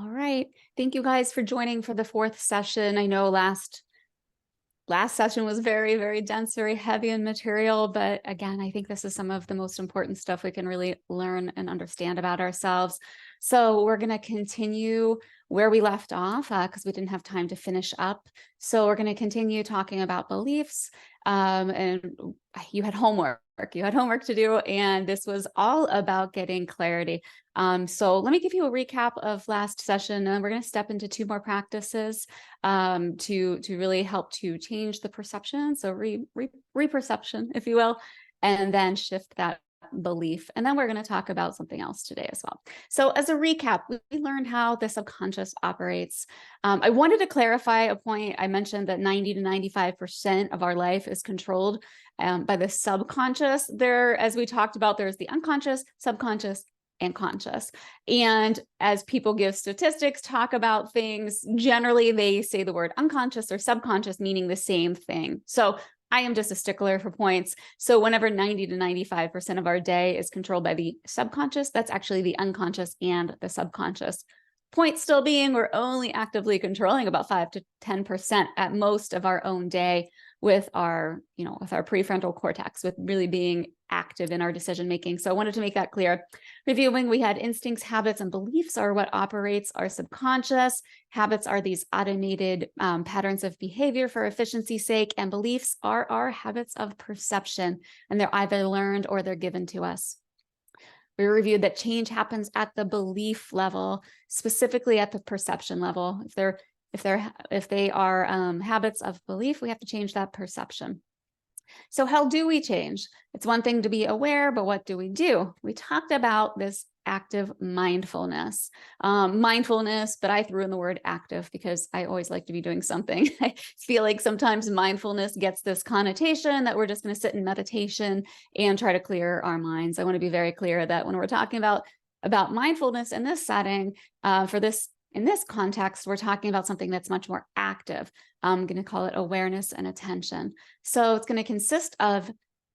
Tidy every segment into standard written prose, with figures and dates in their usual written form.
All right. Thank you guys for joining for the fourth session. I know last session was very, very dense, very heavy in material, but again, I think this is some of the most important stuff we can really learn and understand about ourselves. So we're going to continue where we left off because we didn't have time to finish up. So we're going to continue talking about beliefs. And you had homework. You had homework to do, and this was all about getting clarity. So let me give you a recap of last session, and then we're going to step into two more practices to really help to change the perception, so re-perception, if you will, and then shift that belief. And then we're going to talk about something else today as well. So as a recap, we learned how the subconscious operates. I wanted to clarify a point. I mentioned that 90 to 95% of our life is controlled by the subconscious. There, as we talked about, there's the unconscious, subconscious, and conscious. And as people give statistics, talk about things, generally they say the word unconscious or subconscious meaning the same thing. So I am just a stickler for points. So whenever 90 to 95% of our day is controlled by the subconscious, that's actually the unconscious and the subconscious. Point still being, we're only actively controlling about 5 to 10% at most of our own day with our, with our prefrontal cortex, with really being active in our decision making. So I wanted to make that clear. Reviewing, we had instincts, habits, and beliefs are what operates our subconscious. Habits are these automated patterns of behavior for efficiency's sake, and beliefs are our habits of perception, and they're either learned or they're given to us. We reviewed that change happens at the belief level, specifically at the perception level. If they are habits of belief, we have to change that perception. So how do we change? It's one thing to be aware, but what do? We talked about this active mindfulness, but I threw in the word active because I always like to be doing something. I feel like sometimes mindfulness gets this connotation that we're just going to sit in meditation and try to clear our minds. I want to be very clear that when we're talking about mindfulness in this setting, in this context, we're talking about something that's much more active. I'm going to call it awareness and attention. So it's going to consist of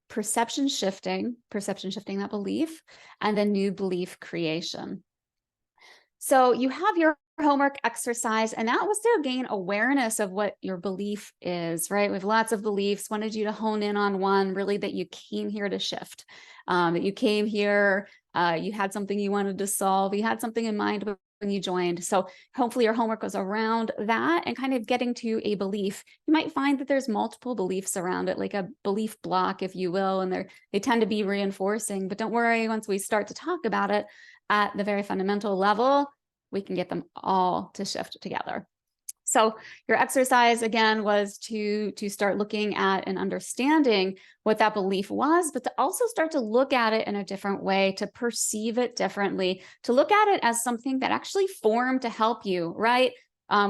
perception shifting that belief, and then new belief creation. So you have your homework exercise, and that was to gain awareness of what your belief is, right? We have lots of beliefs. Wanted you to hone in on one, really, that you came here to shift, that you came here, you had something you wanted to solve, you had something in mind when you joined. So hopefully your homework was around that and kind of getting to a belief. You might find that there's multiple beliefs around it, like a belief block, if you will, and they tend to be reinforcing. But don't worry, once we start to talk about it at the very fundamental level, we can get them all to shift together. So your exercise, again, was to start looking at and understanding what that belief was, but to also start to look at it in a different way, to perceive it differently, to look at it as something that actually formed to help you, right?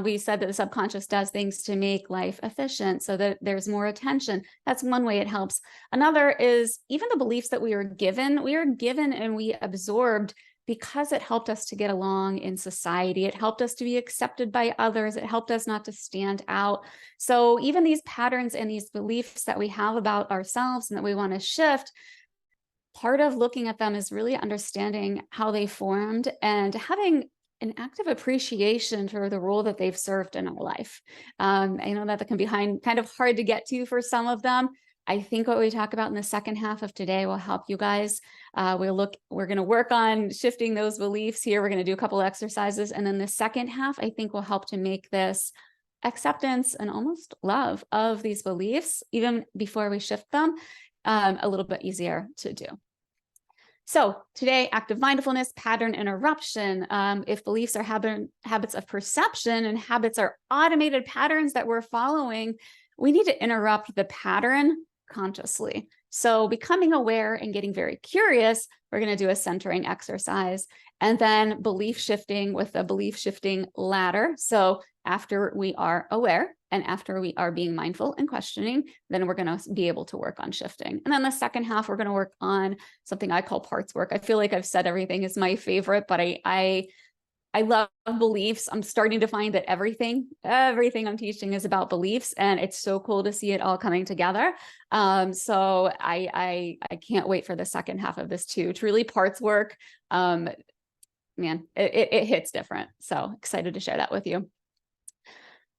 We said that the subconscious does things to make life efficient so that there's more attention. That's one way it helps. Another is even the beliefs that we are given and we absorbed because it helped us to get along in society. It helped us to be accepted by others. It helped us not to stand out. So even these patterns and these beliefs that we have about ourselves and that we want to shift, part of looking at them is really understanding how they formed and having an active appreciation for the role that they've served in our life. I know that can be kind of hard to get to for some of them. I think what we talk about in the second half of today will help you guys. We're going to work on shifting those beliefs here. We're going to do a couple exercises. And then the second half, I think, will help to make this acceptance and almost love of these beliefs, even before we shift them, a little bit easier to do. So today, active mindfulness, pattern interruption. If beliefs are habits of perception and habits are automated patterns that we're following, we need to interrupt the pattern consciously. So becoming aware and getting very curious, we're going to do a centering exercise, and then belief shifting with a belief shifting ladder. So after we are aware and after we are being mindful and questioning, then we're going to be able to work on shifting. And then the second half, we're going to work on something I call parts work. I feel like I've said everything is my favorite, but I love beliefs. I'm starting to find that everything I'm teaching is about beliefs, and it's so cool to see it all coming together. So I can't wait for the second half of this too. It's really parts work. man, it hits different. So excited to share that with you.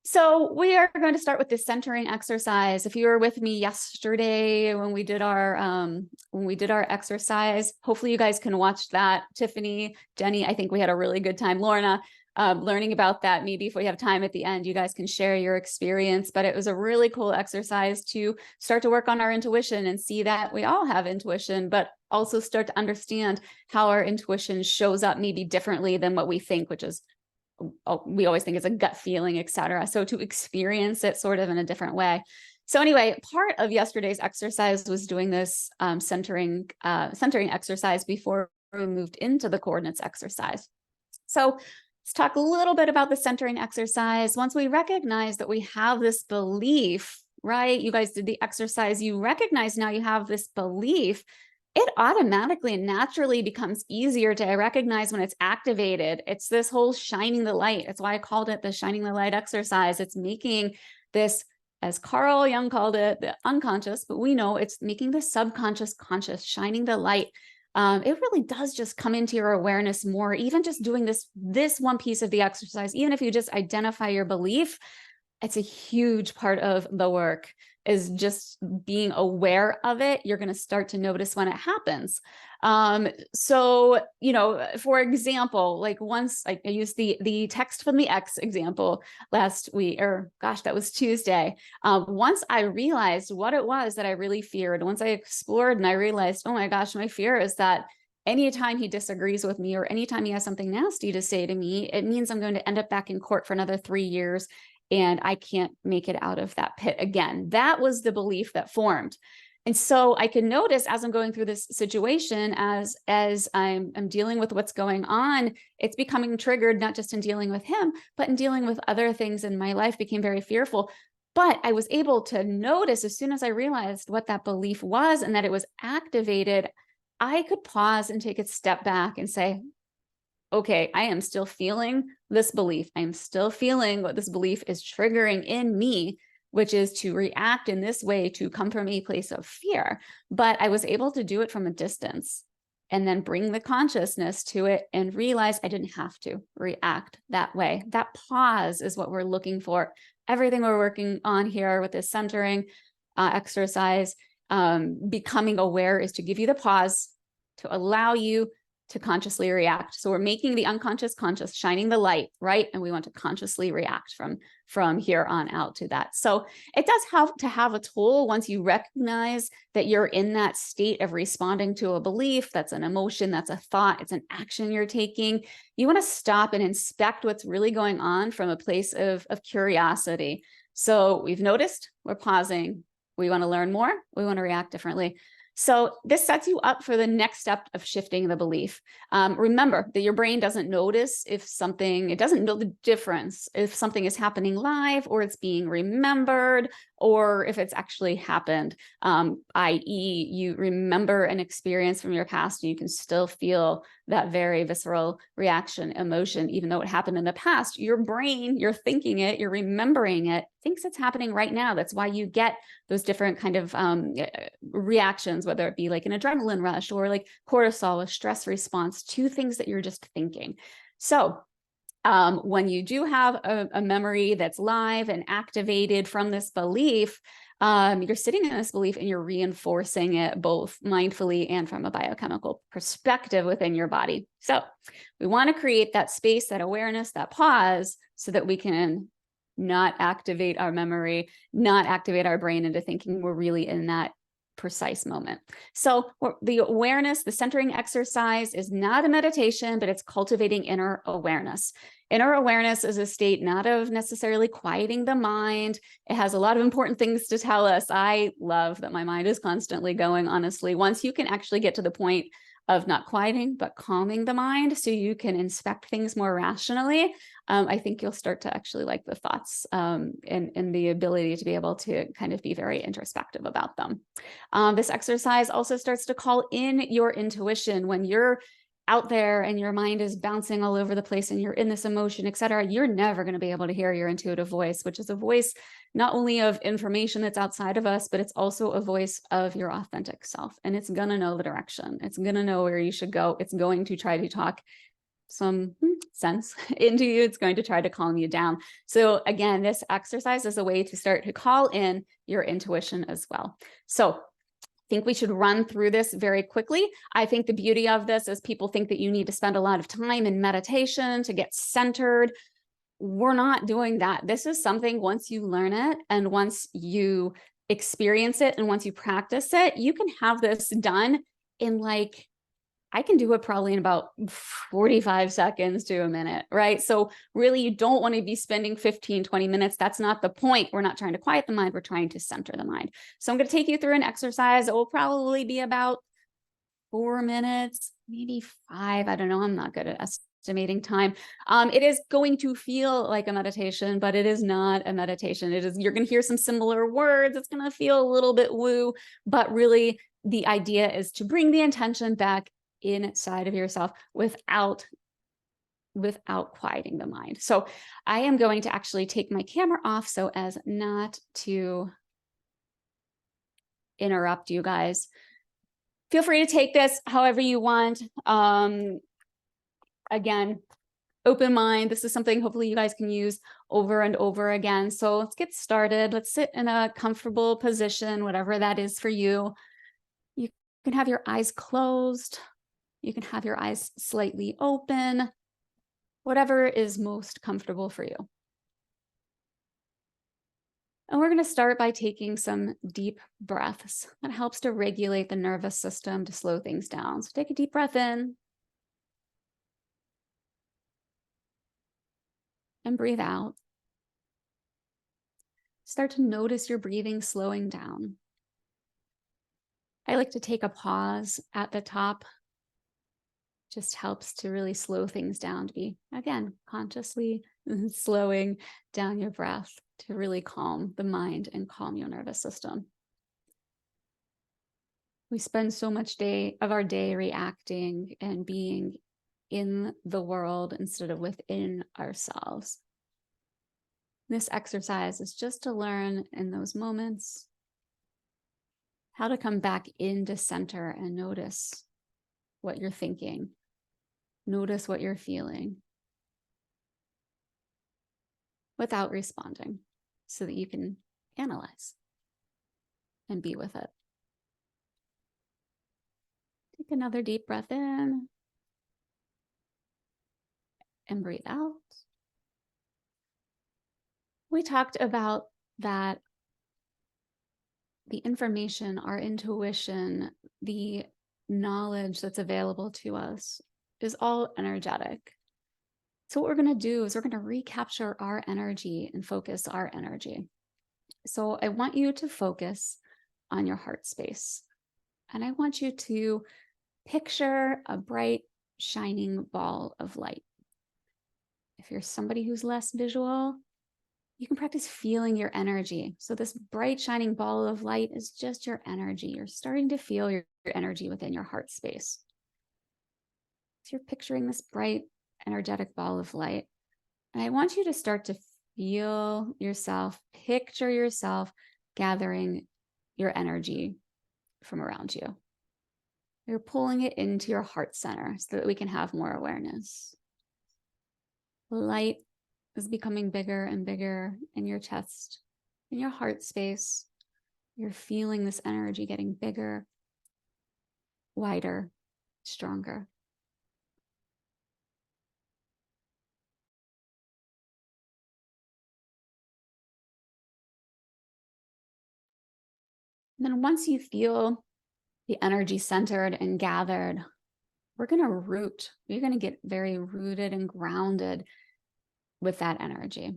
So we are going to start with this centering exercise. If you were with me yesterday when we did our exercise, hopefully you guys can watch that. Tiffany, Jenny, I think we had a really good time. Lorna, learning about that. Maybe if we have time at the end, you guys can share your experience. But it was a really cool exercise to start to work on our intuition and see that we all have intuition, but also start to understand how our intuition shows up maybe differently than what we think, which is we always think it's a gut feeling, etc. So to experience it sort of in a different way. So anyway, part of yesterday's exercise was doing this centering exercise before we moved into the coordinates exercise. So let's talk a little bit about the centering exercise. Once we recognize that we have this belief, right? You guys did the exercise, you recognize now you have this belief, it automatically and naturally becomes easier to recognize when it's activated. It's this whole shining the light. That's why I called it the shining the light exercise. It's making this, as Carl Jung called it, the unconscious, but we know it's making the subconscious conscious, shining the light. It really does just come into your awareness more, even just doing this one piece of the exercise, even if you just identify your belief, it's a huge part of the work, is just being aware of it. You're going to start to notice when it happens. So, for example, like once I used the text from the ex example last week, or gosh, that was Tuesday. Once I realized what it was that I really feared, once I explored and I realized, oh my gosh, my fear is that anytime he disagrees with me or anytime he has something nasty to say to me, it means I'm going to end up back in court for another 3 years and I can't make it out of that pit again. That was the belief that formed. And so I can notice as I'm going through this situation, as I'm dealing with what's going on, it's becoming triggered, not just in dealing with him, but in dealing with other things in my life, became very fearful. But I was able to notice as soon as I realized what that belief was and that it was activated, I could pause and take a step back and say, okay, I am still feeling this belief. I am still feeling what this belief is triggering in me, which is to react in this way, to come from a place of fear. But I was able to do it from a distance and then bring the consciousness to it and realize I didn't have to react that way. That pause is what we're looking for. Everything we're working on here with this centering exercise, becoming aware, is to give you the pause to allow you to consciously react. So we're making the unconscious conscious, shining the light, right? And we want to consciously react from here on out to that. So it does have to have a tool once you recognize that you're in that state of responding to a belief, that's an emotion, that's a thought, it's an action you're taking. You want to stop and inspect what's really going on from a place of curiosity. So we've noticed, we're pausing. We want to learn more. We want to react differently. So this sets you up for the next step of shifting the belief. Remember that your brain doesn't notice it doesn't know the difference if something is happening live or it's being remembered or if it's actually happened, i.e. you remember an experience from your past and you can still feel that very visceral reaction, emotion, even though it happened in the past. Your brain, you're thinking it, you're remembering it, thinks it's happening right now. That's why you get those different kind of reactions, whether it be like an adrenaline rush or like cortisol, a stress response to things that you're just thinking. So when you do have a memory that's live and activated from this belief, you're sitting in this belief and you're reinforcing it both mindfully and from a biochemical perspective within your body. So we want to create that space, that awareness, that pause, so that we can not activate our memory, not activate our brain into thinking we're really in that precise moment. So the awareness, the centering exercise is not a meditation, but it's cultivating inner awareness. Inner awareness is a state not of necessarily quieting the mind. It has a lot of important things to tell us. I love that my mind is constantly going, honestly. Once you can actually get to the point of not quieting, but calming the mind so you can inspect things more rationally, I think you'll start to actually like the thoughts and the ability to be able to kind of be very introspective about them. This exercise also starts to call in your intuition. When you're out there and your mind is bouncing all over the place and you're in this emotion, et cetera, you're never going to be able to hear your intuitive voice, which is a voice not only of information that's outside of us, but it's also a voice of your authentic self. And it's going to know the direction. It's going to know where you should go. It's going to try to talk some sense into you. It's going to try to calm you down. So again, this exercise is a way to start to call in your intuition as well. So I think we should run through this very quickly. I think the beauty of this is people think that you need to spend a lot of time in meditation to get centered. We're not doing that. This is something, once you learn it and once you experience it and once you practice it, you can have this done in like, I can do it probably in about 45 seconds to a minute, right? So really, you don't want to be spending 15, 20 minutes. That's not the point. We're not trying to quiet the mind. We're trying to center the mind. So I'm going to take you through an exercise. It will probably be about 4 minutes, maybe 5. I don't know. I'm not good at estimating time. It is going to feel like a meditation, but it is not a meditation. It is, you're going to hear some similar words. It's going to feel a little bit woo, but really the idea is to bring the intention back inside of yourself without quieting the mind. So I am going to actually take my camera off so as not to interrupt you guys. Feel free to take this however you want. Again, open mind. This is something hopefully you guys can use over and over again. So let's get started. Let's sit in a comfortable position, whatever that is for you. You can have your eyes closed. You can have your eyes slightly open, whatever is most comfortable for you. And we're going to start by taking some deep breaths. That helps to regulate the nervous system, to slow things down. So take a deep breath in and breathe out. Start to notice your breathing slowing down. I like to take a pause at the top. Just helps to really slow things down, to be, again, consciously slowing down your breath to really calm the mind and calm your nervous system. We spend so much of our day reacting and being in the world instead of within ourselves. This exercise is just to learn in those moments how to come back into center and notice what you're thinking. Notice what you're feeling without responding so that you can analyze and be with it. Take another deep breath in and breathe out. We talked about that the information, our intuition, the knowledge that's available to us is all energetic. So what we're going to do is we're going to recapture our energy and focus our energy. So I want you to focus on your heart space. And I want you to picture a bright, shining ball of light. If you're somebody who's less visual, you can practice feeling your energy. So this bright, shining ball of light is just your energy. You're starting to feel your energy within your heart space. So you're picturing this bright, energetic ball of light. And I want you to start to feel yourself, picture yourself gathering your energy from around you. You're pulling it into your heart center so that we can have more awareness. Light is becoming bigger and bigger in your chest, in your heart space. You're feeling this energy getting bigger, wider, stronger. And then once you feel the energy centered and gathered, we're going to root. You're going to get very rooted and grounded with that energy.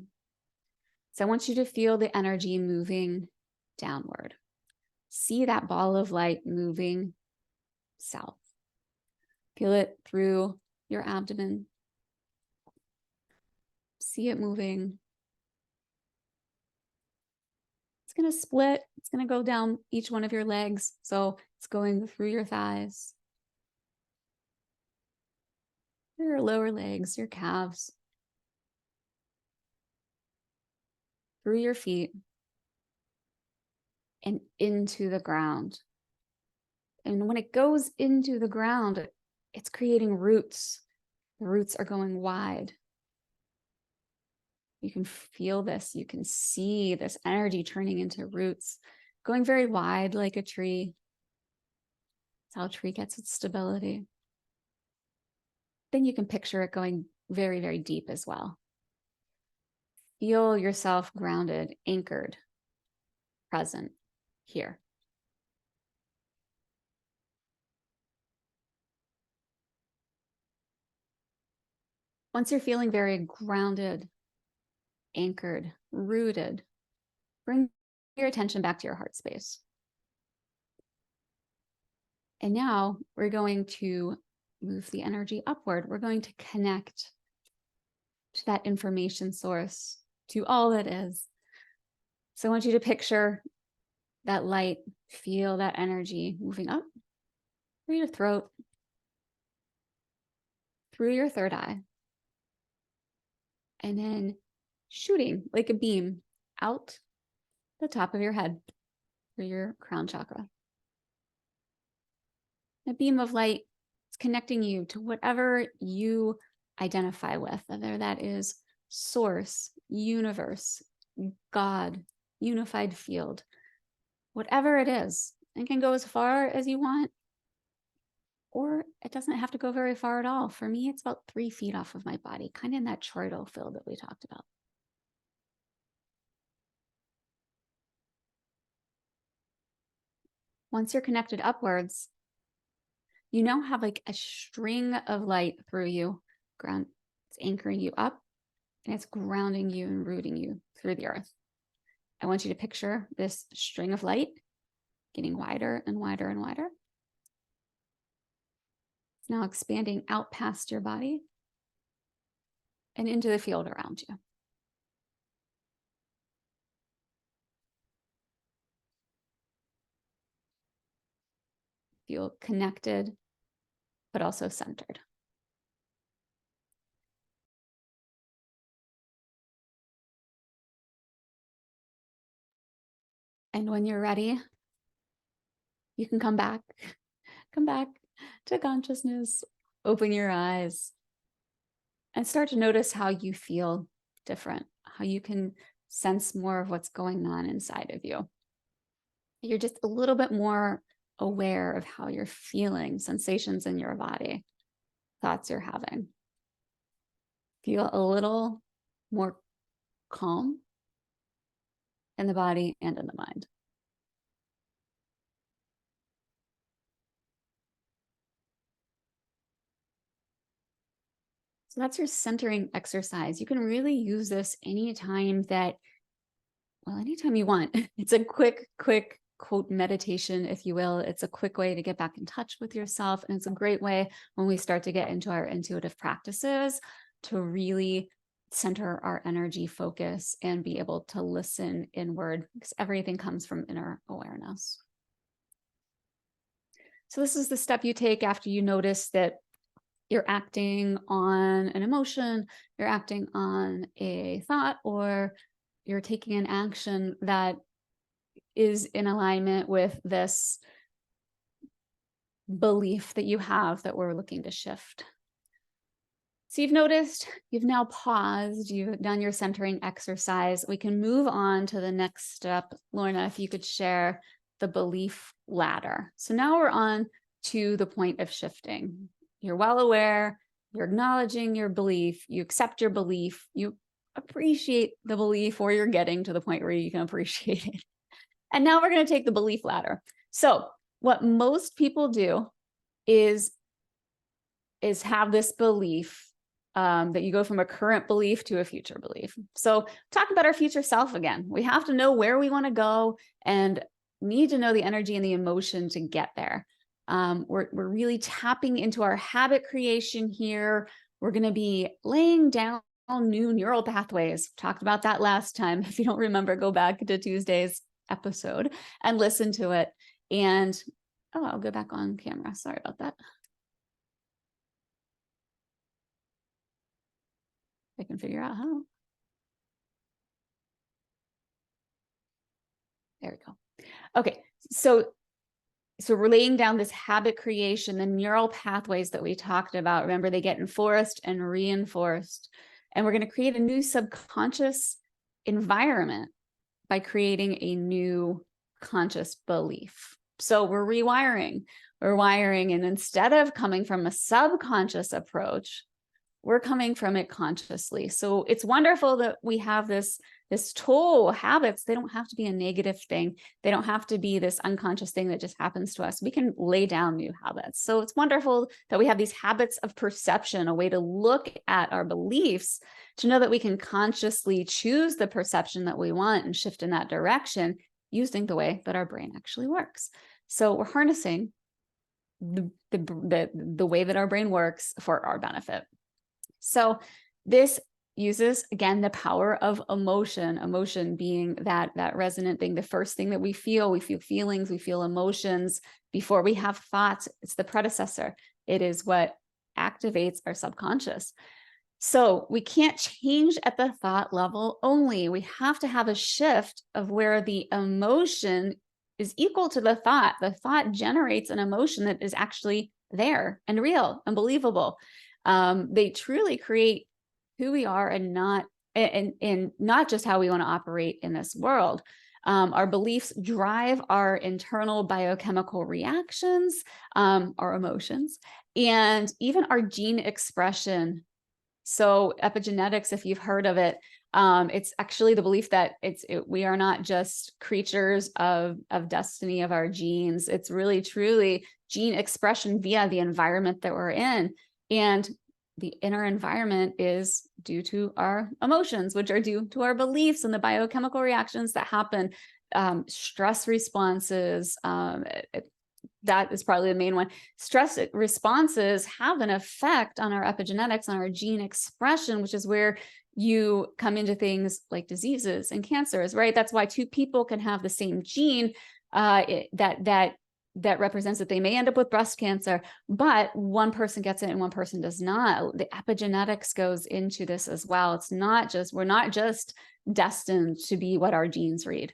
So I want you to feel the energy moving downward. See that ball of light moving south. Feel it through your abdomen. See it moving. It's going to split. It's going to go down each one of your legs. So it's going through your thighs, your lower legs, your calves, through your feet, and into the ground. And when it goes into the ground, it's creating roots. The roots are going wide. You can feel this. You can see this energy turning into roots, going very wide like a tree. That's how a tree gets its stability. Then you can picture it going very, very deep as well. Feel yourself grounded, anchored, present here. Once you're feeling very grounded, anchored, rooted, bring your attention back to your heart space. And now we're going to move the energy upward. We're going to connect to that information source, to all that is. So I want you to picture that light, feel that energy moving up through your throat, through your third eye, and then shooting like a beam out the top of your head through your crown chakra. A beam of light is connecting you to whatever you identify with, whether that is source, universe, God, unified field, whatever it is. It can go as far as you want, or it doesn't have to go very far at all. For me, it's about 3 feet off of my body, kind of in that choroidal field that we talked about. Once you're connected upwards, you now have like a string of light through you. It's anchoring you up, and it's grounding you and rooting you through the earth. I want you to picture this string of light getting wider and wider and wider. It's now expanding out past your body and into the field around you. Feel connected, but also centered. And when you're ready, you can come back to consciousness, open your eyes, and start to notice how you feel different, how you can sense more of what's going on inside of you. You're just a little bit more aware of how you're feeling, sensations in your body, thoughts you're having. Feel a little more calm in the body and in the mind. So that's your centering exercise. You can really use this anytime you want. It's a quick quote meditation, if you will. It's a quick way to get back in touch with yourself. And it's a great way when we start to get into our intuitive practices to really center our energy focus and be able to listen inward, because everything comes from inner awareness. So this is the step you take after you notice that you're acting on an emotion, you're acting on a thought, or you're taking an action that is in alignment with this belief that you have that we're looking to shift. So you've noticed, you've now paused, you've done your centering exercise. We can move on to the next step. Lorna, if you could share the belief ladder. So now we're on to the point of shifting. You're well aware, you're acknowledging your belief, you accept your belief, you appreciate the belief, or you're getting to the point where you can appreciate it. And now we're going to take the belief ladder. So what most people do is have this belief that you go from a current belief to a future belief. So talk about our future self again. We have to know where we want to go and need to know the energy and the emotion to get there. We're really tapping into our habit creation here. We're going to be laying down new neural pathways. Talked about that last time. If you don't remember, go back to Tuesday's episode and listen to it. And I'll go back on camera. Sorry about that. I can figure out how. There we go. Okay, so So we're laying down this habit creation, the neural pathways that we talked about. Remember, they get enforced and reinforced. And we're going to create a new subconscious environment by creating a new conscious belief. So we're wiring, and instead of coming from a subconscious approach, we're coming from it consciously. So it's wonderful that we have this tool, habits. They don't have to be a negative thing. They don't have to be this unconscious thing that just happens to us. We can lay down new habits. So it's wonderful that we have these habits of perception, a way to look at our beliefs, to know that we can consciously choose the perception that we want and shift in that direction using the way that our brain actually works. So we're harnessing the way that our brain works for our benefit. So this uses, again, the power of emotion being that resonant thing, the first thing that we feel feelings, we feel emotions before we have thoughts. It's the predecessor. It is what activates our subconscious. So we can't change at the thought level only. We have to have a shift of where the emotion is equal to the thought. The thought generates an emotion that is actually there and real and believable. They truly create who we are and not just how we want to operate in this world. Our beliefs drive our internal biochemical reactions, our emotions, and even our gene expression. So epigenetics, if you've heard of it, it's actually the belief that we are not just creatures of destiny of our genes. It's really truly gene expression via the environment that we're in. And the inner environment is due to our emotions, which are due to our beliefs and the biochemical reactions that happen, stress responses. That is probably the main one. Stress responses have an effect on our epigenetics, on our gene expression, which is where you come into things like diseases and cancers, right? That's why two people can have the same gene that represents that they may end up with breast cancer, but one person gets it and one person does not. The epigenetics goes into this as well. We're not just destined to be what our genes read.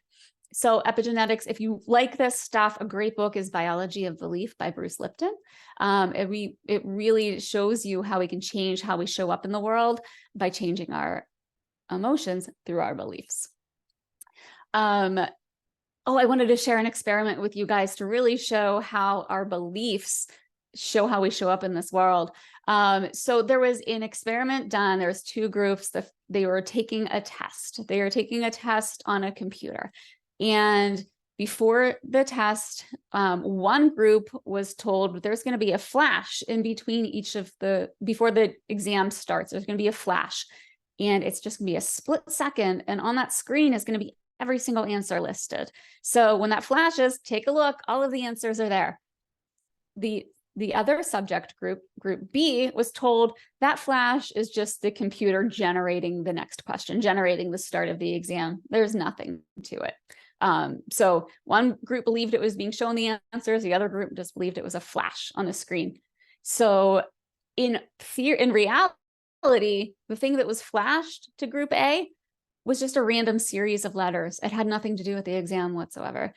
So epigenetics, if you like this stuff, a great book is Biology of Belief by Bruce Lipton. It really shows you how we can change how we show up in the world by changing our emotions through our beliefs. I wanted to share an experiment with you guys to really show how our beliefs show how we show up in this world. So there was an experiment done. There was two groups that they were taking a test. They were taking a test on a computer. And before the test, one group was told there's going to be a flash in between before the exam starts, there's going to be a flash. And it's just going to be a split second. And on that screen is going to be every single answer listed. So when that flashes, take a look, all of the answers are there. The other subject group B, was told that flash is just the computer generating the next question, generating the start of the exam. There's nothing to it. So one group believed it was being shown the answers. The other group just believed it was a flash on the screen. So in reality, the thing that was flashed to group A was just a random series of letters. It had nothing to do with the exam whatsoever.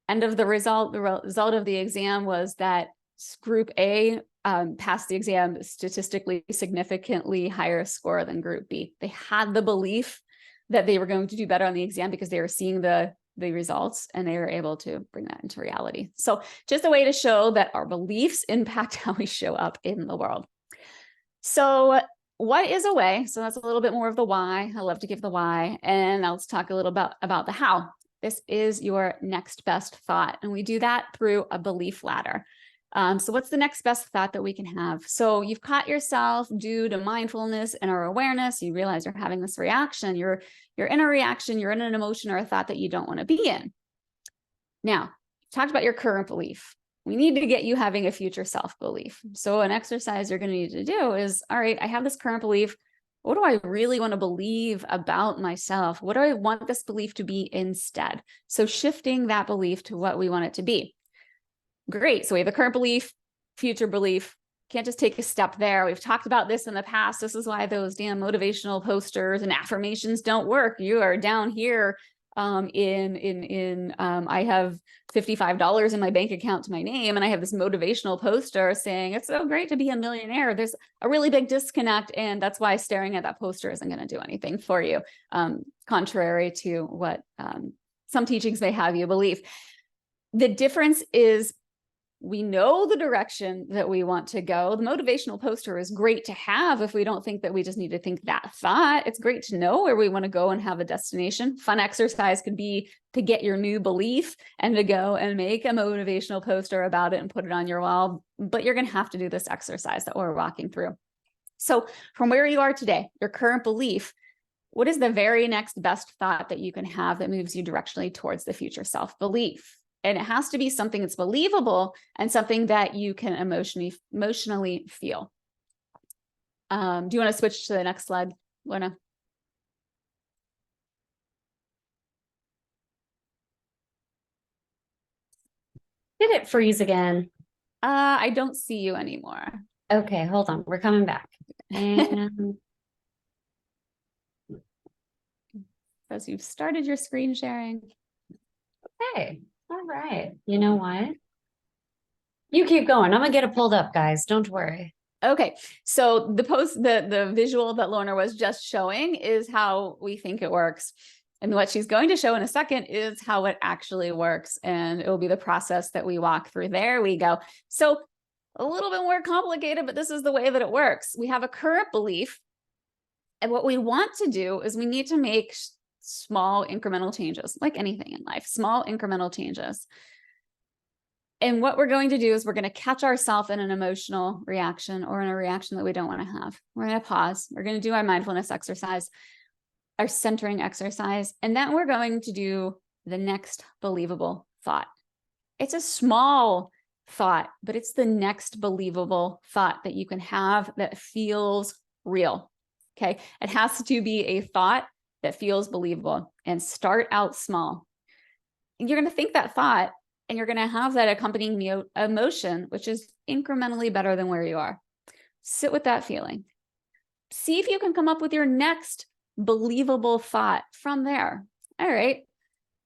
End of the result of the exam was that group A passed the exam statistically significantly higher score than group B. They had the belief that they were going to do better on the exam because they were seeing the results and they were able to bring that into reality. So just a way to show that our beliefs impact how we show up in the world. So what is a way? So that's a little bit more of the why. I love to give the why, and now let's talk a little about the how. This is your next best thought, and we do that through a belief ladder. So what's the next best thought that we can have? So you've caught yourself due to mindfulness and our awareness. You realize you're having this reaction. You're in a reaction. You're in an emotion or a thought that you don't want to be in. Now, talked about your current belief. We need to get you having a future self belief. So an exercise you're going to need to do is, all right, I have this current belief. What do I really want to believe about myself? What do I want this belief to be instead? So shifting that belief to what we want it to be. Great. So we have a current belief, future belief. Can't just take a step there. We've talked about this in the past. This is why those damn motivational posters and affirmations don't work. You are down here I have $55 in my bank account to my name, and I have this motivational poster saying it's so great to be a millionaire. There's a really big disconnect, and that's why staring at that poster isn't going to do anything for you, contrary to what some teachings may have you believe. The difference is we know the direction that we want to go. The motivational poster is great to have if we don't think that we just need to think that thought. It's great to know where we want to go and have a destination. Fun exercise could be to get your new belief and to go and make a motivational poster about it and put it on your wall. But you're going to have to do this exercise that we're walking through. So from where you are today, your current belief, what is the very next best thought that you can have that moves you directionally towards the future self-belief? And it has to be something that's believable and something that you can emotionally feel. Do you want to switch to the next slide, Lorna? Did it freeze again? I don't see you anymore. Okay, hold on. We're coming back. And as you've started your screen sharing. okay. All right. You know what? You keep going. I'm gonna get it pulled up, guys. Don't worry. Okay, so the visual that Lorna was just showing is how we think it works. And what she's going to show in a second is how it actually works. And it will be the process that we walk through. There we go. So a little bit more complicated, but this is the way that it works. We have a current belief. And what we want to do is we need to make small incremental changes, like anything in life, small incremental changes. And what we're going to do is we're going to catch ourselves in an emotional reaction or in a reaction that we don't want to have. We're going to pause. We're going to do our mindfulness exercise, our centering exercise, and then we're going to do the next believable thought. It's a small thought, but it's the next believable thought that you can have that feels real. Okay. It has to be a thought that feels believable, and start out small. And you're going to think that thought, and you're going to have that accompanying emotion, which is incrementally better than where you are. Sit with that feeling. See if you can come up with your next believable thought from there. All right.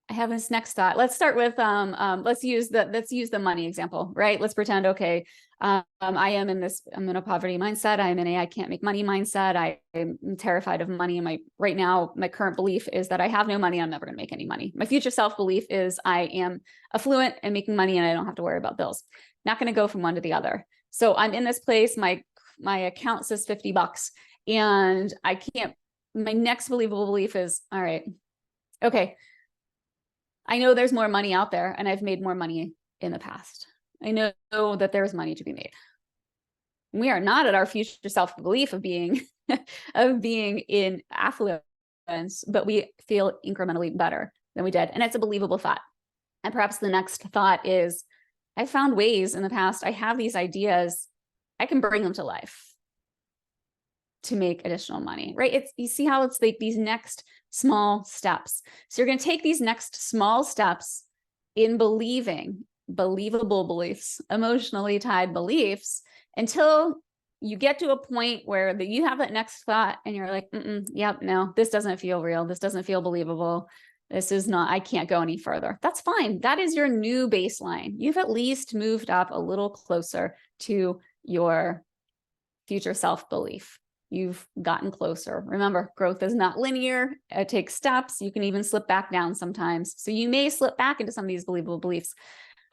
I have this next thought. Let's start with let's use the money example, right? Let's pretend, okay, I'm in a poverty mindset. I'm in a I can't make money mindset. I'm terrified of money. And right now, my current belief is that I have no money. I'm never going to make any money. My future self belief is I am affluent and making money, and I don't have to worry about bills. Not going to go from one to the other. So I'm in this place. My account says $50, and I can't. My next believable belief is, all right, okay, I know there's more money out there, and I've made more money in the past. I know that there's money to be made. We are not at our future self-belief of being in affluence, but we feel incrementally better than we did. And it's a believable thought. And perhaps the next thought is, I found ways in the past, I have these ideas, I can bring them to life to make additional money, right? You see how it's like these next small steps. So you're going to take these next small steps in believing believable beliefs, emotionally tied beliefs, until you get to a point where you have that next thought and you're like, yep, no, this doesn't feel real. This doesn't feel believable. This is not, I can't go any further. That's fine. That is your new baseline. You've at least moved up a little closer to your future self-belief. You've gotten closer. Remember, growth is not linear. It takes steps. You can even slip back down sometimes. So you may slip back into some of these believable beliefs.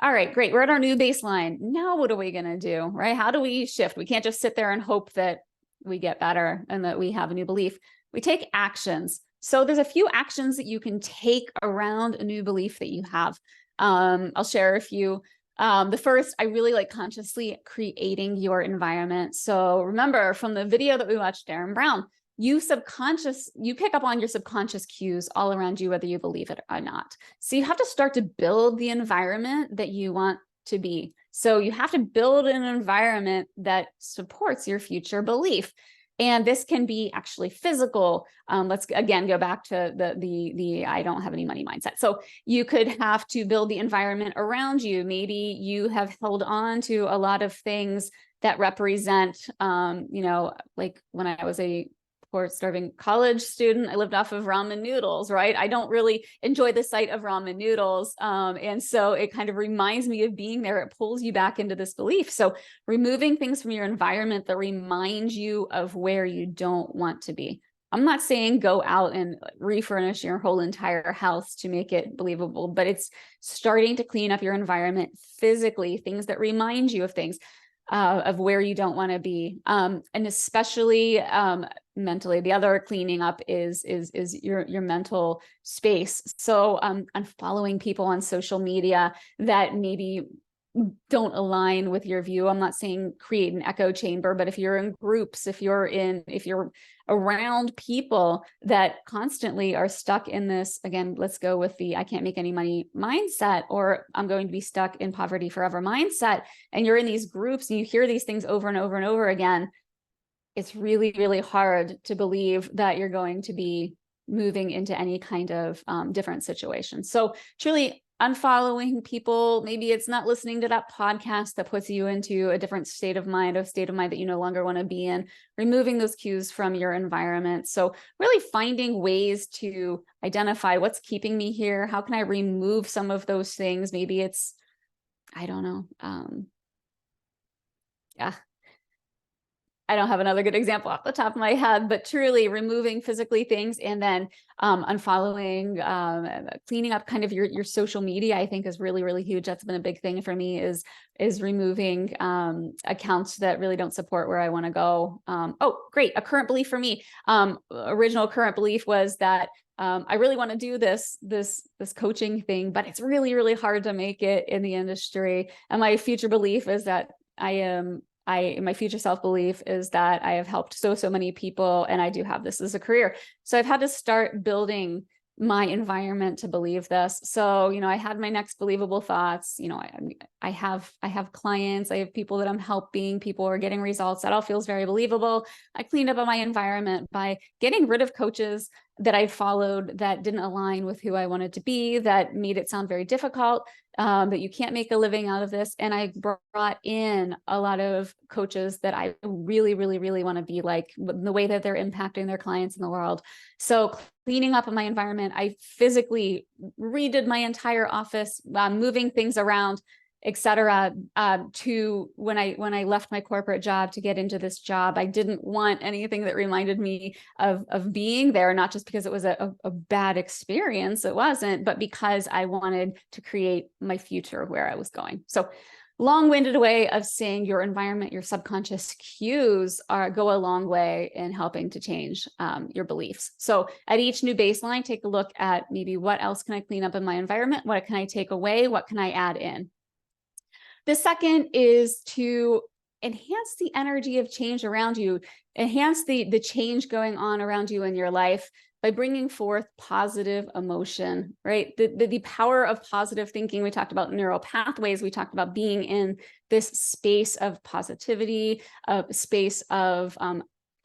All right, great. We're at our new baseline. Now what are we going to do, right? How do we shift? We can't just sit there and hope that we get better and that we have a new belief. We take actions. So there's a few actions that you can take around a new belief that you have. I'll share a few. The first, I really like consciously creating your environment. So remember from the video that we watched, Darren Brown, you pick up on your subconscious cues all around you, whether you believe it or not. So you have to start to build the environment that you want to be. So you have to build an environment that supports your future belief. And this can be actually physical. Let's again go back to the I don't have any money mindset. So you could have to build the environment around you. Maybe you have held on to a lot of things that represent, like when I was a poor starving college student. I lived off of ramen noodles, right? I don't really enjoy the sight of ramen noodles. And so it kind of reminds me of being there. It pulls you back into this belief. So removing things from your environment that remind you of where you don't want to be. I'm not saying go out and refurnish your whole entire house to make it believable, but it's starting to clean up your environment physically, things that remind you of things, of where you don't want to be. And especially mentally, the other cleaning up is your mental space. So unfollowing people on social media that maybe don't align with your view. I'm not saying create an echo chamber, but if you're in groups, if you're around people that constantly are stuck in this, again, let's go with the I can't make any money mindset, or I'm going to be stuck in poverty forever mindset, and you're in these groups and you hear these things over and over and over again, it's really, really hard to believe that you're going to be moving into any kind of different situation. So truly unfollowing people, maybe it's not listening to that podcast that puts you into a different state of mind, that you no longer want to be in, removing those cues from your environment. So really finding ways to identify what's keeping me here. How can I remove some of those things? Maybe it's, I don't know. I don't have another good example off the top of my head, but truly removing physically things, and then unfollowing, cleaning up kind of your social media, I think is really, really huge. That's been a big thing for me, is removing accounts that really don't support where I want to go. Oh, great. A current belief for me. Original current belief was that I really want to do this coaching thing, but it's really, really hard to make it in the industry. And my future belief is that my future self-belief is that I have helped so many people, and I do have this as a career. So I've had to start building my environment to believe this. So, I had my next believable thoughts. I have clients, I have people that I'm helping, people are getting results. That all feels very believable. I cleaned up on my environment by getting rid of coaches that I followed that didn't align with who I wanted to be, that made it sound very difficult, that you can't make a living out of this. And I brought in a lot of coaches that I really, really, really want to be like, the way that they're impacting their clients in the world. So cleaning up in my environment, I physically redid my entire office, moving things around, etc. To when I left my corporate job to get into this job, I didn't want anything that reminded me of being there, not just because it was a bad experience, it wasn't, but because I wanted to create my future where I was going. So long-winded way of saying your environment, your subconscious cues go a long way in helping to change your beliefs. So at each new baseline, take a look at maybe what else can I clean up in my environment? What can I take away? What can I add in? The second is to enhance the energy of change around you, enhance the change going on around you in your life by bringing forth positive emotion, right? The power of positive thinking. We talked about neural pathways. We talked about being in this space of positivity, a space of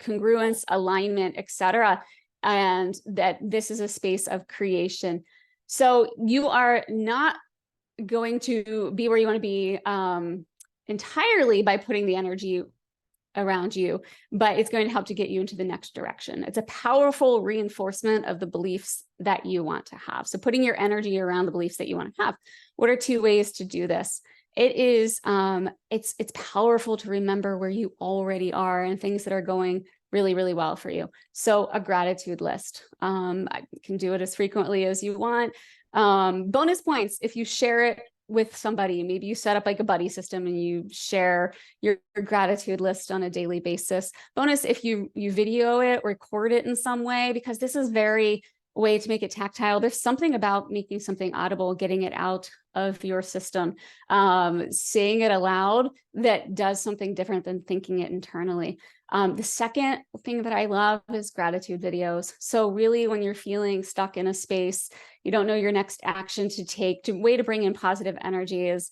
congruence, alignment, etc. And that this is a space of creation. So you are not going to be where you want to be entirely by putting the energy around you, but it's going to help to get you into the next direction. It's a powerful reinforcement of the beliefs that you want to have. So putting your energy around the beliefs that you want to have. What are two ways to do this? It is, it's powerful to remember where you already are and things that are going really, really well for you. So a gratitude list. I can do it as frequently as you want. Bonus points if you share it with somebody. Maybe you set up like a buddy system and you share your gratitude list on a daily basis. Bonus if you video it, record it in some way, because this is very way to make it tactile. There's something about making something audible, getting it out of your system, saying it aloud that does something different than thinking it internally. The second thing that I love is gratitude videos. So really, when you're feeling stuck in a space, you don't know your next action to take, way to bring in positive energy is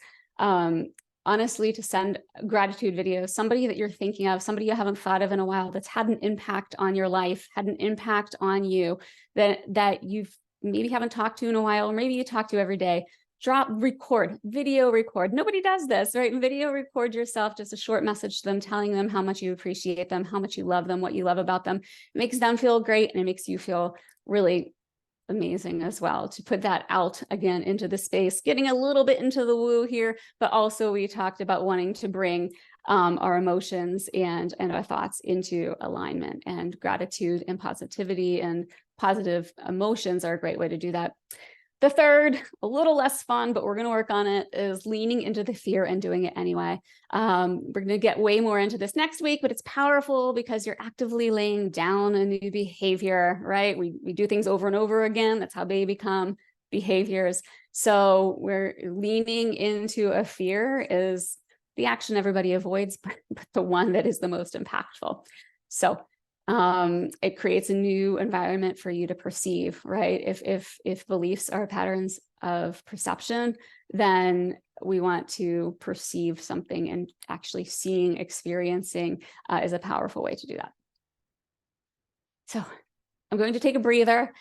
honestly to send gratitude videos, somebody that you're thinking of, somebody you haven't thought of in a while, that's had an impact on your life, had an impact on you, that you've maybe haven't talked to in a while, or maybe you talk to every day. video record. Nobody does this, right? Video record yourself, just a short message to them, telling them how much you appreciate them, how much you love them, what you love about them. It makes them feel great, and it makes you feel really amazing as well, to put that out again into the space, getting a little bit into the woo here, but also we talked about wanting to bring our emotions and our thoughts into alignment, and gratitude and positivity and positive emotions are a great way to do that. The third, a little less fun, but we're going to work on it, is leaning into the fear and doing it anyway. We're going to get way more into this next week, but it's powerful because you're actively laying down a new behavior, right? We do things over and over again. That's how they become behaviors. So we're leaning into a fear is the action everybody avoids, but the one that is the most impactful. So it creates a new environment for you to perceive, right? If beliefs are patterns of perception, then we want to perceive something, and actually seeing, experiencing is a powerful way to do that. So I'm going to take a breather.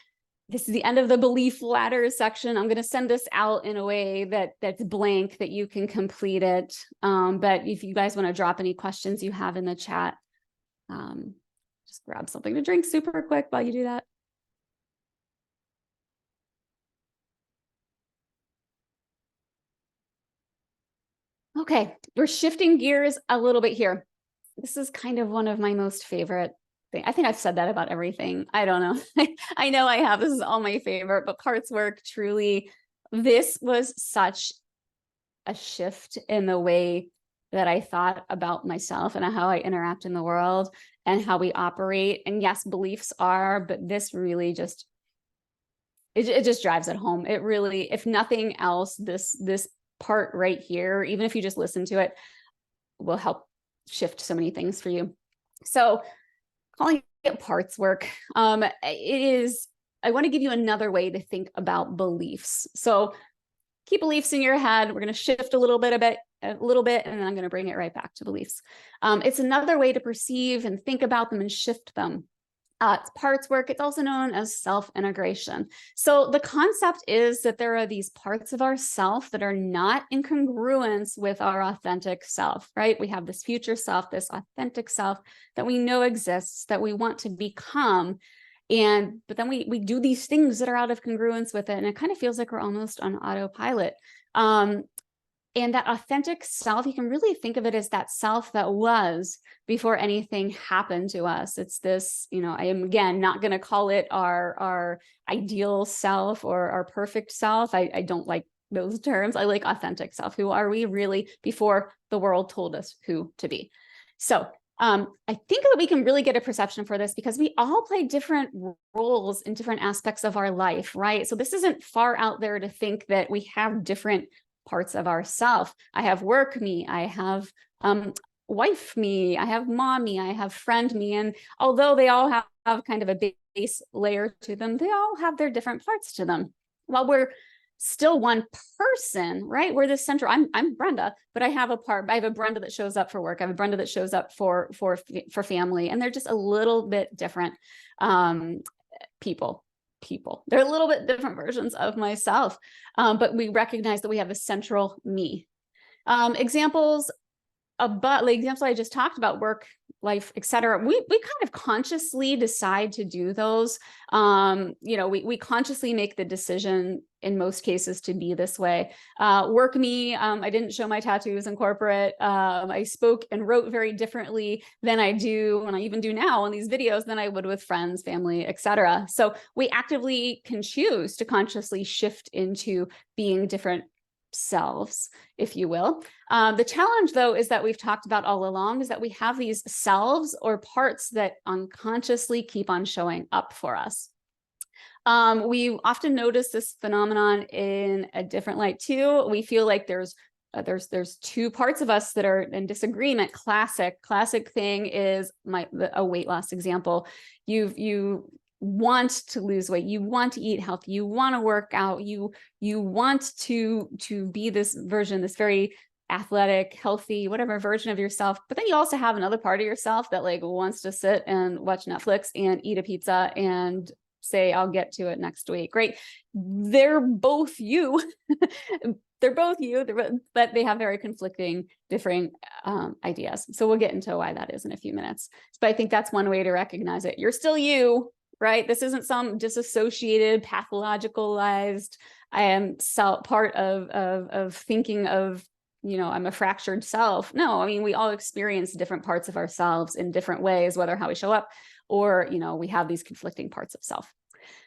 This is the end of the belief ladder section. I'm going to send this out in a way that's blank, that you can complete it. But if you guys want to drop any questions you have in the chat, just grab something to drink super quick while you do that. Okay, we're shifting gears a little bit here. This is kind of one of my most favorite things. I think I've said that about everything. I don't know. I know I have. This is all my favorite, but parts work, truly. This was such a shift in the way that I thought about myself and how I interact in the world and how we operate. And yes, beliefs are, but this really just, it just drives it home. It really, if nothing else, this part right here, even if you just listen to it, will help shift so many things for you. So calling it parts work, it is, I want to give you another way to think about beliefs. So keep beliefs in your head. We're going to shift a little bit, and then I'm going to bring it right back to beliefs. It's another way to perceive and think about them and shift them. It's parts work. It's also known as self-integration. So the concept is that there are these parts of ourself that are not in congruence with our authentic self, right? We have this future self, this authentic self that we know exists, that we want to become. But then we do these things that are out of congruence with it. And it kind of feels like we're almost on autopilot. And that authentic self, you can really think of it as that self that was before anything happened to us. It's this, I am, again, not going to call it our ideal self or our perfect self. I don't like those terms. I like authentic self. Who are we really before the world told us who to be? So I think that we can really get a perception for this because we all play different roles in different aspects of our life, right? So this isn't far out there to think that we have different parts of ourself. I have work me, I have wife me, I have mom me, I have friend me. And although they all have kind of a base layer to them, they all have their different parts to them. While we're still one person, right? We're the central. I'm Brenda, but I have a Brenda that shows up for work. I have a Brenda that shows up for family, and they're just a little bit different people. They're a little bit different versions of myself, but we recognize that we have a central me. Examples about the example I just talked about, work, life, etc. We kind of consciously decide to do those. We consciously make the decision in most cases to be this way. Work me, I didn't show my tattoos in corporate. I spoke and wrote very differently than I do, and I even do now on these videos, than I would with friends, family, etc. So we actively can choose to consciously shift into being different selves, if you will. The challenge, though, is that we've talked about all along is that we have these selves or parts that unconsciously keep on showing up for us. We often notice this phenomenon in a different light too. We feel like there's two parts of us that are in disagreement. Classic thing is a weight loss example. You want to lose weight, you want to eat healthy, you want to work out, you want to be this version, this very athletic, healthy, whatever version of yourself. But then you also have another part of yourself that like wants to sit and watch Netflix and eat a pizza and say, I'll get to it next week. Great. They're both you. They're both you, but they have very conflicting, differing ideas. So we'll get into why that is in a few minutes. But I think that's one way to recognize it. You're still you, right? This isn't some disassociated, pathologicalized, I am part of thinking of, I'm a fractured self. No, I mean, we all experience different parts of ourselves in different ways, whether how we show up or, we have these conflicting parts of self.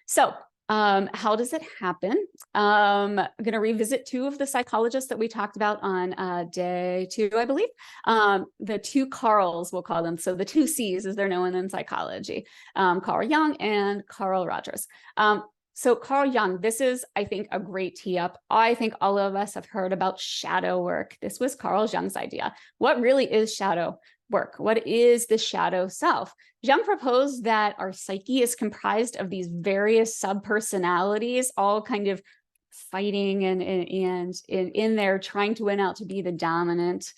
So how does it happen? I'm going to revisit two of the psychologists that we talked about on day 2, I believe. The two Carls, we'll call them. So the two C's, as they're known in psychology, Carl Jung and Carl Rogers. So Carl Jung, this is, I think, a great tee up. I think all of us have heard about shadow work. This was Carl Jung's idea. What really is shadow work? What is the shadow self? Jung proposed that our psyche is comprised of these various subpersonalities, all kind of fighting and in there trying to win out to be the dominant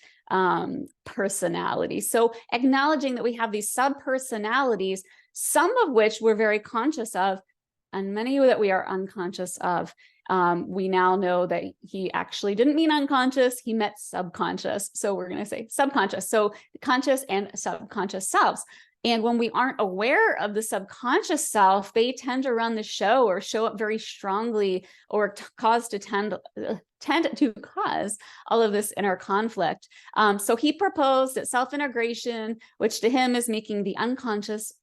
personality. So acknowledging that we have these subpersonalities, some of which we're very conscious of, and many that we are unconscious of. We now know that he actually didn't mean unconscious, he meant subconscious. So we're going to say subconscious. So conscious and subconscious selves. And when we aren't aware of the subconscious self, they tend to run the show or show up very strongly or tend to cause all of this inner conflict. So he proposed that self-integration, which to him is making the unconscious,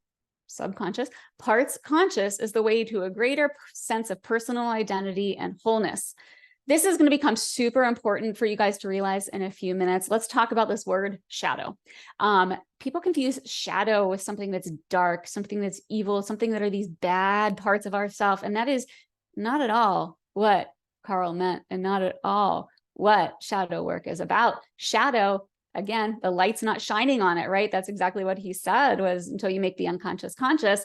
subconscious parts conscious, is the way to a greater sense of personal identity and wholeness. This is going to become super important for you guys to realize in a few minutes. Let's talk about this word shadow. People confuse shadow with something that's dark, something that's evil, something that are these bad parts of ourself. And that is not at all what Carl meant, and not at all what shadow work is about. Shadow, again, the light's not shining on it, right? That's exactly what he said, was until you make the unconscious conscious,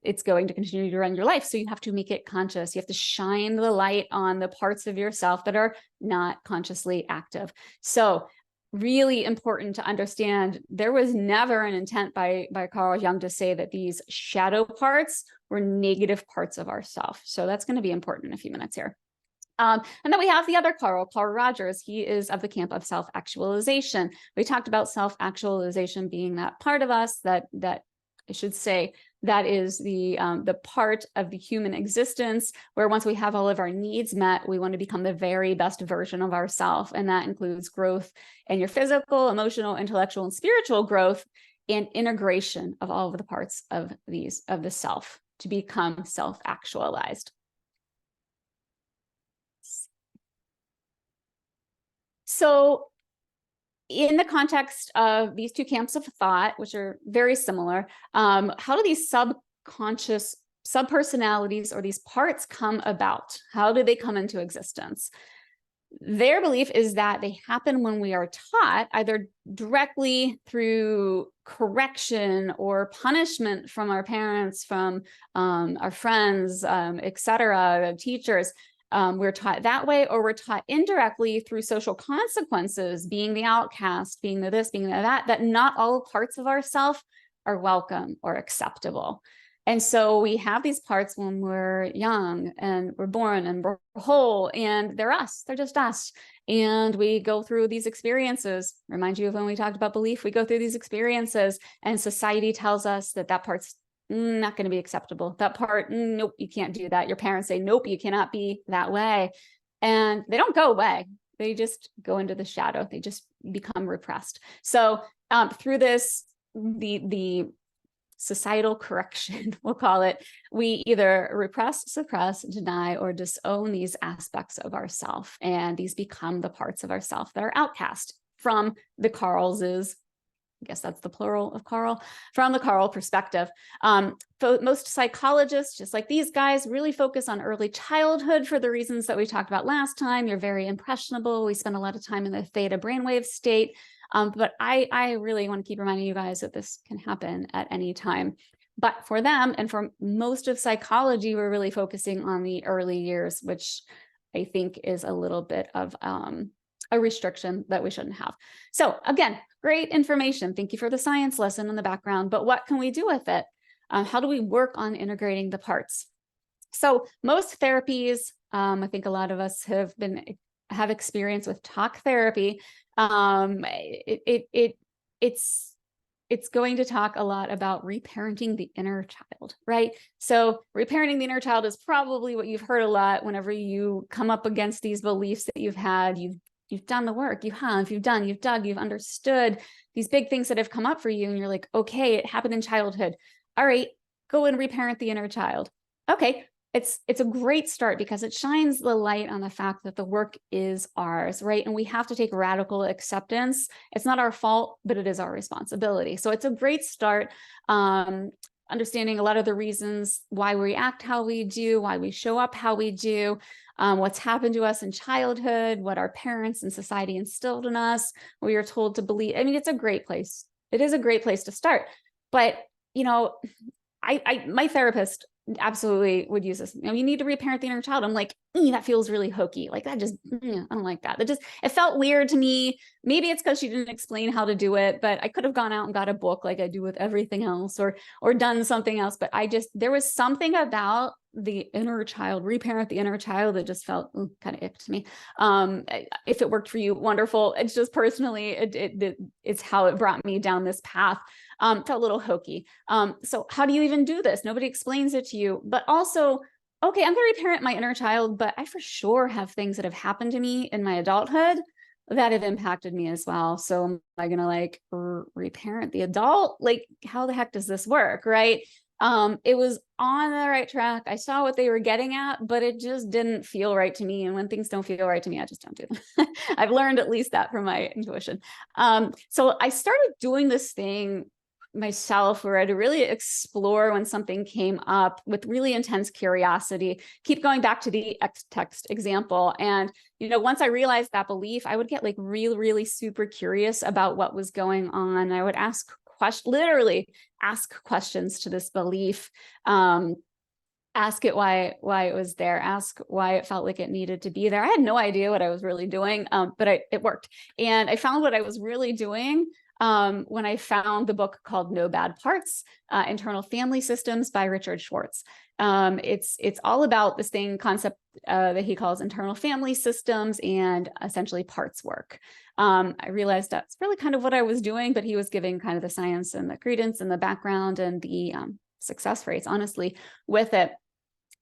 it's going to continue to run your life. So you have to make it conscious. You have to shine the light on the parts of yourself that are not consciously active. So really important to understand, there was never an intent by Carl Jung to say that these shadow parts were negative parts of ourself. So that's going to be important in a few minutes here. And then we have the other Carl Rogers. He is of the camp of self-actualization. We talked about self-actualization being that part of us that I should say, that is the part of the human existence where once we have all of our needs met, we want to become the very best version of ourselves. And that includes growth in your physical, emotional, intellectual, and spiritual growth, and integration of all of the parts of the self to become self-actualized. So in the context of these two camps of thought, which are very similar, how do these subconscious subpersonalities or these parts come about? How do they come into existence? Their belief is that they happen when we are taught, either directly through correction or punishment from our parents, from our friends, etc., teachers. We're taught that way, or we're taught indirectly through social consequences, being the outcast, being the this, being the that not all parts of ourself are welcome or acceptable. And so we have these parts when we're young and we're born and we're whole, and they're us, they're just us. And we go through these experiences. Remind you of when we talked about belief, we go through these experiences and society tells us that that part's not going to be acceptable. That part, nope, you can't do that. Your parents say, nope, you cannot be that way. And they don't go away. They just go into the shadow. They just become repressed. So through this, the societal correction, we'll call it, we either repress, suppress, deny, or disown these aspects of ourself. And these become the parts of ourself that are outcast from the Carls's, I guess that's the plural of Carl, from the Carl perspective. Most psychologists, just like these guys, really focus on early childhood for the reasons that we talked about last time. You're very impressionable. We spend a lot of time in the theta brainwave state. But I really want to keep reminding you guys that this can happen at any time. But for them, and for most of psychology, we're really focusing on the early years, which I think is a little bit of a restriction that we shouldn't have. So again, great information. Thank you for the science lesson in the background, but what can we do with it? How do we work on integrating the parts? So most therapies, I think a lot of us have experience with talk therapy. It's going to talk a lot about reparenting the inner child, right? So reparenting the inner child is probably what you've heard a lot whenever you come up against these beliefs that you've had. You've done the work, you've dug, you've understood these big things that have come up for you. And you're like, okay, it happened in childhood. All right, go and reparent the inner child. Okay, it's a great start because it shines the light on the fact that the work is ours, right? And we have to take radical acceptance. It's not our fault, but it is our responsibility. So it's a great start. Understanding a lot of the reasons why we react how we do, why we show up how we do, what's happened to us in childhood, what our parents and society instilled in us, what we are told to believe. I mean, it's a great place. It is a great place to start. But, you know, my therapist absolutely would use this. You know, you need to reparent the inner child. I'm like, that feels really hokey. Like that just, I don't like that. It felt weird to me. Maybe it's because she didn't explain how to do it, but I could have gone out and got a book like I do with everything else, or done something else. But there was something about the inner child, reparent the inner child, that just felt kind of ick to me. If it worked for you, wonderful. It's just personally, it's how it brought me down this path. Felt a little hokey. So how do you even do this? Nobody explains it to you. But also, okay, I'm going to reparent my inner child, but I for sure have things that have happened to me in my adulthood that have impacted me as well. So am I going to like reparent the adult? Like, how the heck does this work, right? It was on the right track. I saw what they were getting at, but it just didn't feel right to me. And when things don't feel right to me, I just don't do them. I've learned at least that from my intuition. So I started doing this thing myself where I'd really explore when something came up with really intense curiosity, keep going back to the X-text example. And, you know, once I realized that belief, I would get like really, really super curious about what was going on. I would literally ask questions to this belief, ask it why it was there, ask why it felt like it needed to be there. I had no idea what I was really doing, but it worked. And I found what I was really doing when I found the book called No Bad Parts, Internal Family Systems by Richard Schwartz. It's all about this concept that he calls internal family systems and essentially parts work. I realized that's really kind of what I was doing, but he was giving kind of the science and the credence and the background and the success rates, honestly, with it.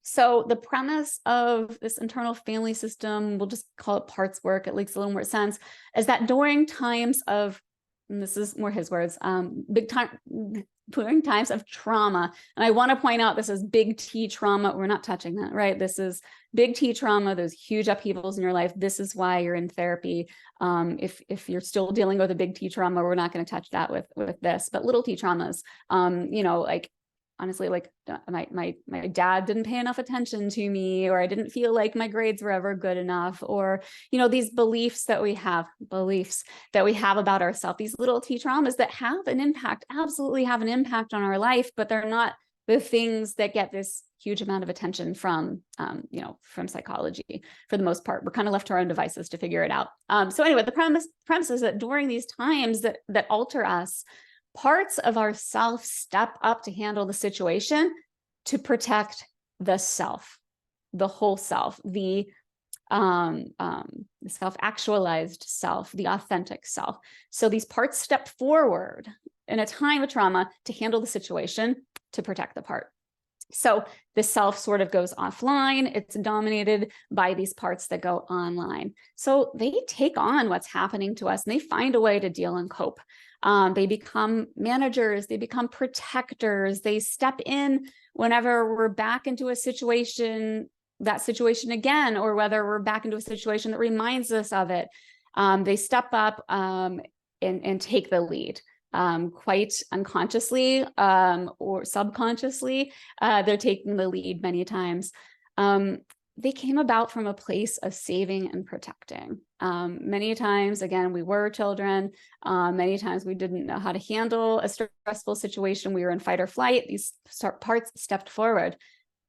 So the premise of this internal family system, we'll just call it parts work, it makes a little more sense, is that during times of, and this is more his words, during times of trauma. And I want to point out, this is big T trauma. We're not touching that, right? This is big T trauma, those huge upheavals in your life. This is why you're in therapy. If you're still dealing with a big T trauma, we're not going to touch that with this, but little T traumas, you know, like, honestly, like my dad didn't pay enough attention to me, or I didn't feel like my grades were ever good enough, or, you know, these beliefs that we have about ourselves, these little T traumas that have an impact, absolutely have an impact on our life, but they're not the things that get this huge amount of attention from, you know, from psychology. For the most part, we're kind of left to our own devices to figure it out. So anyway, the premise is that during these times that alter us, parts of ourself step up to handle the situation to protect the self, the whole self, the self-actualized self, the authentic self. So these parts step forward in a time of trauma to handle the situation, to protect the part. So the self sort of goes offline. It's dominated by these parts that go online. So they take on what's happening to us and they find a way to deal and cope. They become managers, they become protectors, they step in whenever we're back into a situation, that situation again, or whether we're back into a situation that reminds us of it. They step up and take the lead. Quite unconsciously or subconsciously, they're taking the lead many times. They came about from a place of saving and protecting. Many times, again, we were children. Many times we didn't know how to handle a stressful situation. We were in fight or flight. These parts stepped forward,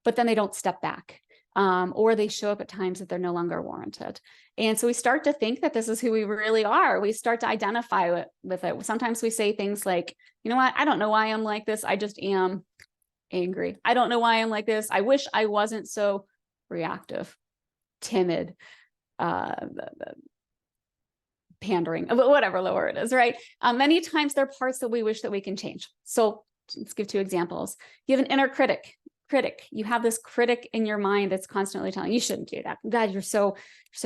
but then they don't step back. Or they show up at times that they're no longer warranted. And so we start to think that this is who we really are. We start to identify with it. Sometimes we say things like, you know what, I don't know why I'm like this. I just am. angry. I don't know why I'm like this. I wish I wasn't so reactive, timid, pandering, whatever the word is, right? Many times there are parts that we wish that we can change. So let's give 2 examples. You have an inner critic. You have this critic in your mind that's constantly telling you shouldn't do that. God, you're so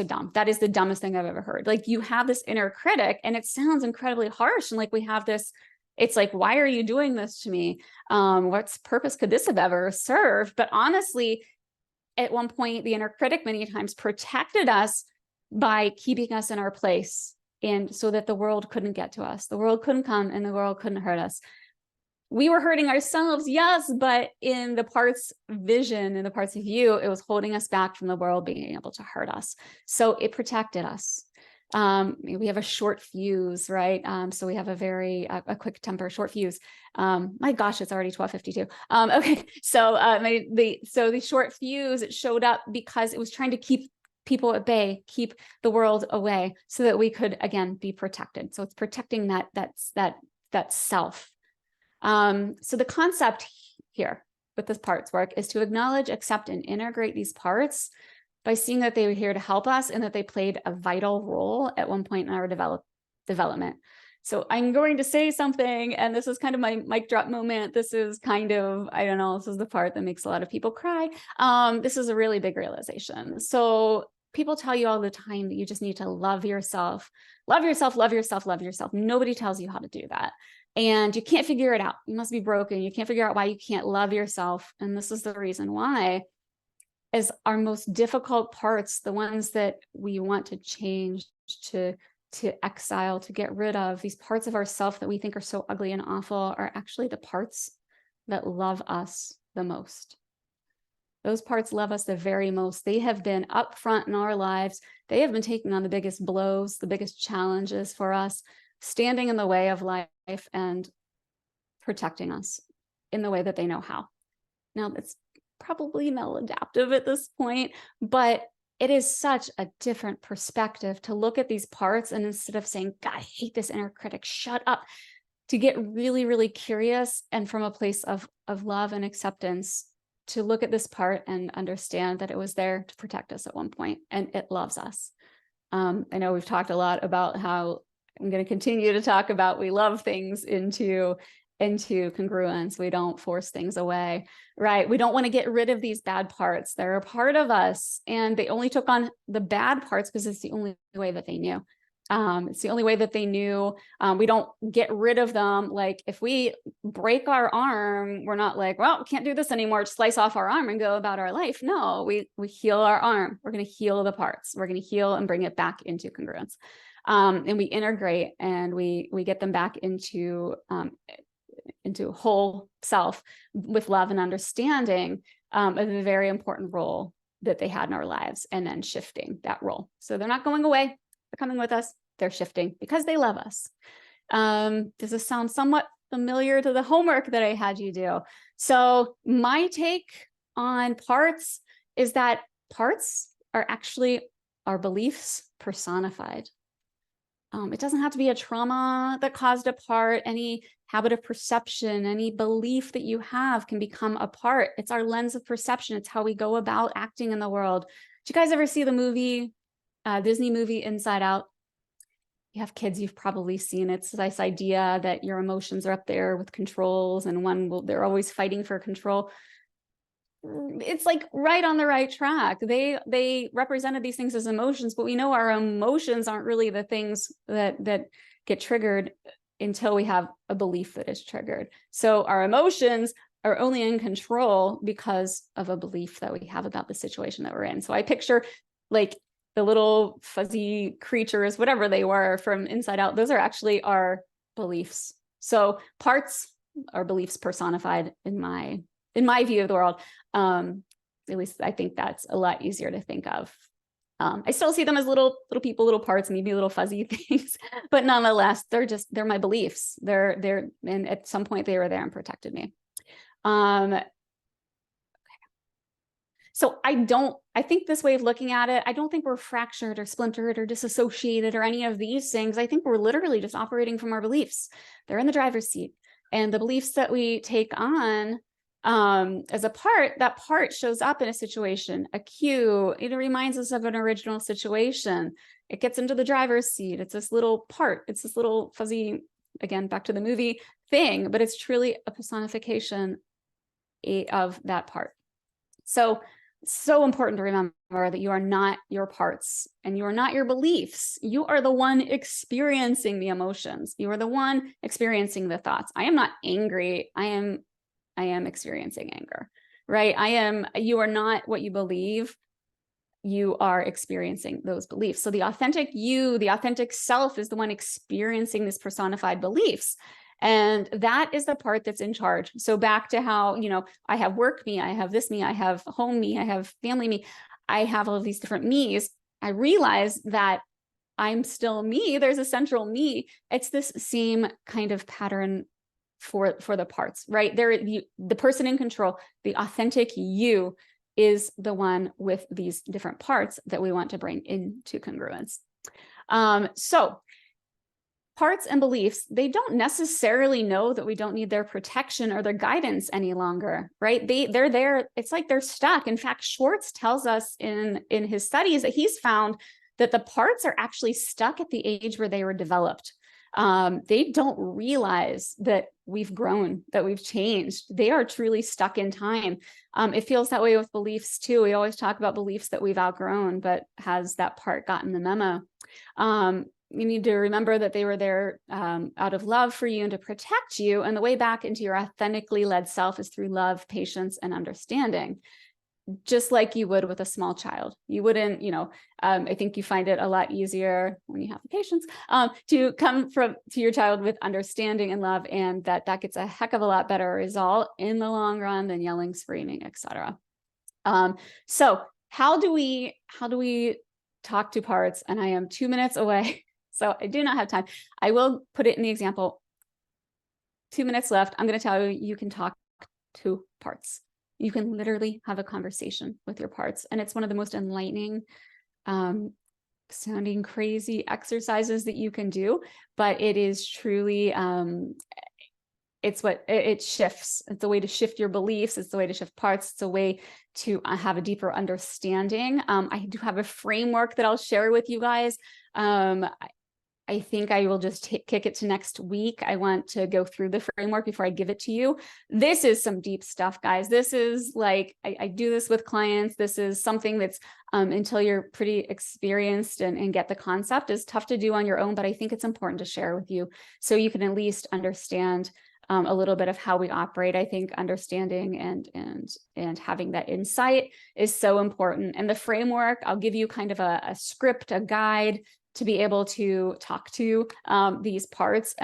dumb. That is the dumbest thing I've ever heard. Like, you have this inner critic and it sounds incredibly harsh. And like, we have this, it's like, why are you doing this to me? What's purpose could this have ever served? But honestly, at one point, the inner critic many times protected us by keeping us in our place, and so that the world couldn't get to us. The world couldn't come and the world couldn't hurt us. We were hurting ourselves, yes, but in the part's vision, in the part's view, it was holding us back from the world being able to hurt us. So it protected us. We have a short fuse, right? So we have a quick temper, short fuse. My gosh, it's already 12:52. Okay, so the short fuse, it showed up because it was trying to keep people at bay, keep the world away, so that we could again be protected. So it's protecting that self. So the concept here with this parts work is to acknowledge, accept, and integrate these parts by seeing that they were here to help us and that they played a vital role at one point in our development. So I'm going to say something, and this is kind of my mic drop moment. This is kind of, I don't know, this is the part that makes a lot of people cry. This is a really big realization. So people tell you all the time that you just need to love yourself. Love yourself, love yourself, love yourself. Nobody tells you how to do that. And you can't figure it out. You must be broken. You can't figure out why you can't love yourself. And this is the reason why, is our most difficult parts, the ones that we want to change, to exile, to get rid of, these parts of ourself that we think are so ugly and awful, are actually the parts that love us the most. Those parts love us the very most. They have been up front in our lives. They have been taking on the biggest blows, the biggest challenges for us, standing in the way of life and protecting us in the way that they know how. Now, it's probably maladaptive at this point, but it is such a different perspective to look at these parts, and instead of saying, God, I hate this inner critic, shut up, to get really, really curious, and from a place of love and acceptance, to look at this part and understand that it was there to protect us at one point, and it loves us. I know we've talked a lot about how, I'm going to continue to talk about, we love things into congruence. We don't force things away, right? We don't want to get rid of these bad parts. They're a part of us, and they only took on the bad parts because it's the only way that they knew. It's the only way that they knew. We don't get rid of them. Like, if we break our arm, we're not like, well, we can't do this anymore, slice off our arm and go about our life. No, we heal our arm. We're going to heal the parts. We're going to heal and bring it back into congruence. And we integrate, and we get them back into whole self with love and understanding of a very important role that they had in our lives, and then shifting that role. So they're not going away, they're coming with us, they're shifting because they love us. Does this sound somewhat familiar to the homework that I had you do? So my take on parts is that parts are actually our beliefs personified. It doesn't have to be a trauma that caused a part. Any habit of perception, any belief that you have can become a part. It's our lens of perception. It's how we go about acting in the world. Did you guys ever see the movie, Disney movie Inside Out? You have kids, you've probably seen it. It's this idea that your emotions are up there with controls, and they're always fighting for control. It's like right on the right track. They represented these things as emotions, but we know our emotions aren't really the things that get triggered until we have a belief that is triggered. So our emotions are only in control because of a belief that we have about the situation that we're in. So I picture like the little fuzzy creatures, whatever they were from Inside Out, those are actually our beliefs. So parts are beliefs personified in my view of the world. At least I think that's a lot easier to think of. I still see them as little people, little parts, maybe little fuzzy things, but nonetheless, they're my beliefs. And at some point they were there and protected me. So I think this way of looking at it, I don't think we're fractured or splintered or disassociated or any of these things. I think we're literally just operating from our beliefs. They're in the driver's seat, and the beliefs that we take on As a part, that part shows up in a situation, a cue. It reminds us of an original situation. It gets into the driver's seat. It's this little part. It's this little fuzzy, again, back to the movie thing, but it's truly a personification of that part. So important to remember that you are not your parts and you are not your beliefs. You are the one experiencing the emotions. You are the one experiencing the thoughts. I am not angry. I am experiencing anger, right? You are not what you believe. You are experiencing those beliefs. So the authentic you, the authentic self, is the one experiencing these personified beliefs. And that is the part that's in charge. So back to how, I have work me, I have this me, I have home me, I have family me, I have all of these different me's. I realize that I'm still me. There's a central me. It's this same kind of pattern for the parts, right? The person in control, the authentic you, is the one with these different parts that we want to bring into congruence. So parts and beliefs, they don't necessarily know that we don't need their protection or their guidance any longer, right? They're there. It's like they're stuck. In fact, Schwartz tells us in his studies that he's found that the parts are actually stuck at the age where they were developed. They don't realize that we've grown, that we've changed. They are truly stuck in time. It feels that way with beliefs too. We always talk about beliefs that we've outgrown, but has that part gotten the memo? You need to remember that they were there out of love for you and to protect you. And the way back into your authentically led self is through love, patience, and understanding. Just like you would with a small child. You wouldn't, I think you find it a lot easier when you have the patience to come to your child with understanding and love, and that gets a heck of a lot better result in the long run than yelling, screaming, etc. So how do we talk to parts? And I am 2 minutes away, so I do not have time. I will put it in the example. 2 minutes left. I'm going to tell you, you can talk to parts. You can literally have a conversation with your parts. And it's one of the most enlightening, sounding crazy exercises that you can do, but it is truly, it shifts. It's a way to shift your beliefs. It's a way to shift parts. It's a way to have a deeper understanding. I do have a framework that I'll share with you guys. I think I will just kick it to next week. I want to go through the framework before I give it to you. This is some deep stuff, guys. This is like, I do this with clients. This is something that's, until you're pretty experienced and get the concept, is tough to do on your own, but I think it's important to share with you so you can at least understand a little bit of how we operate. I think understanding and having that insight is so important. And the framework, I'll give you kind of a script, a guide to be able to talk to these parts.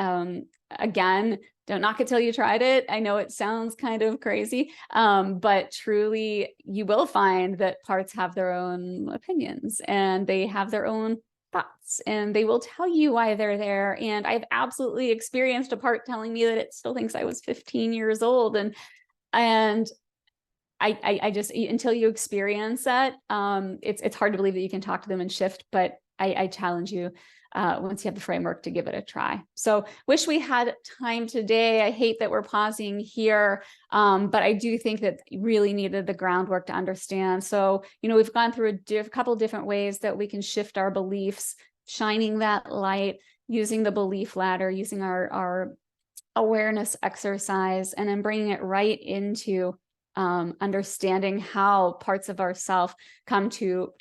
Again, don't knock it till you tried it. I know it sounds kind of crazy, but truly you will find that parts have their own opinions and they have their own thoughts, and they will tell you why they're there. And I've absolutely experienced a part telling me that it still thinks I was 15 years old. And I just, until you experience that, it's hard to believe that you can talk to them and shift, but I challenge you once you have the framework to give it a try. So wish we had time today. I hate that we're pausing here, but I do think that you really needed the groundwork to understand. So, we've gone through a couple different ways that we can shift our beliefs, shining that light, using the belief ladder, using our awareness exercise, and then bringing it right into understanding how parts of ourself come to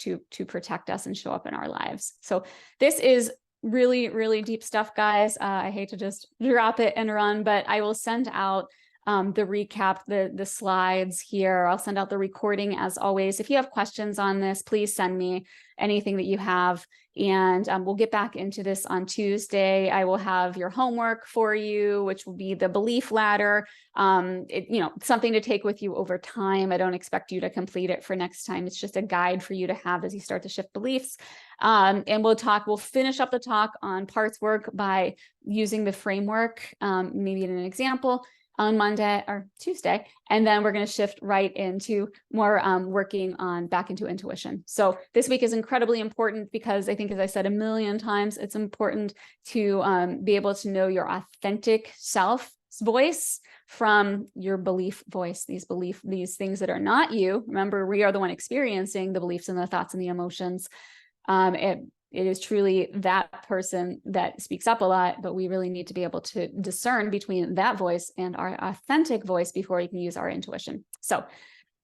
protect us and show up in our lives. So this is really, really deep stuff, guys. I hate to just drop it and run, but I will send out the recap, the slides here. I'll send out the recording as always. If you have questions on this, please send me anything that you have. And we'll get back into this on Tuesday. I will have your homework for you, which will be the belief ladder. Something to take with you over time. I don't expect you to complete it for next time. It's just a guide for you to have as you start to shift beliefs. And we'll finish up the talk on parts work by using the framework, maybe in an example, on Monday or Tuesday. And then we're going to shift right into more working on back into intuition. So this week is incredibly important because I think, as I said a million times, it's important to be able to know your authentic self voice from your belief voice, these things that are not you. Remember, we are the one experiencing the beliefs and the thoughts and the emotions. It is truly that person that speaks up a lot, but we really need to be able to discern between that voice and our authentic voice before we can use our intuition. So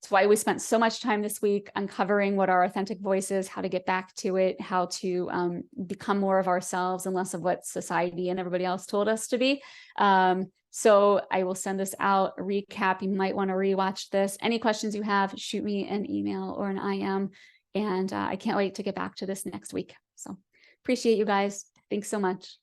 that's why we spent so much time this week uncovering what our authentic voice is, how to get back to it, how to become more of ourselves and less of what society and everybody else told us to be. So I will send this out, a recap. You might want to rewatch this. Any questions you have, shoot me an email or an IM. And I can't wait to get back to this next week. So appreciate you guys. Thanks so much.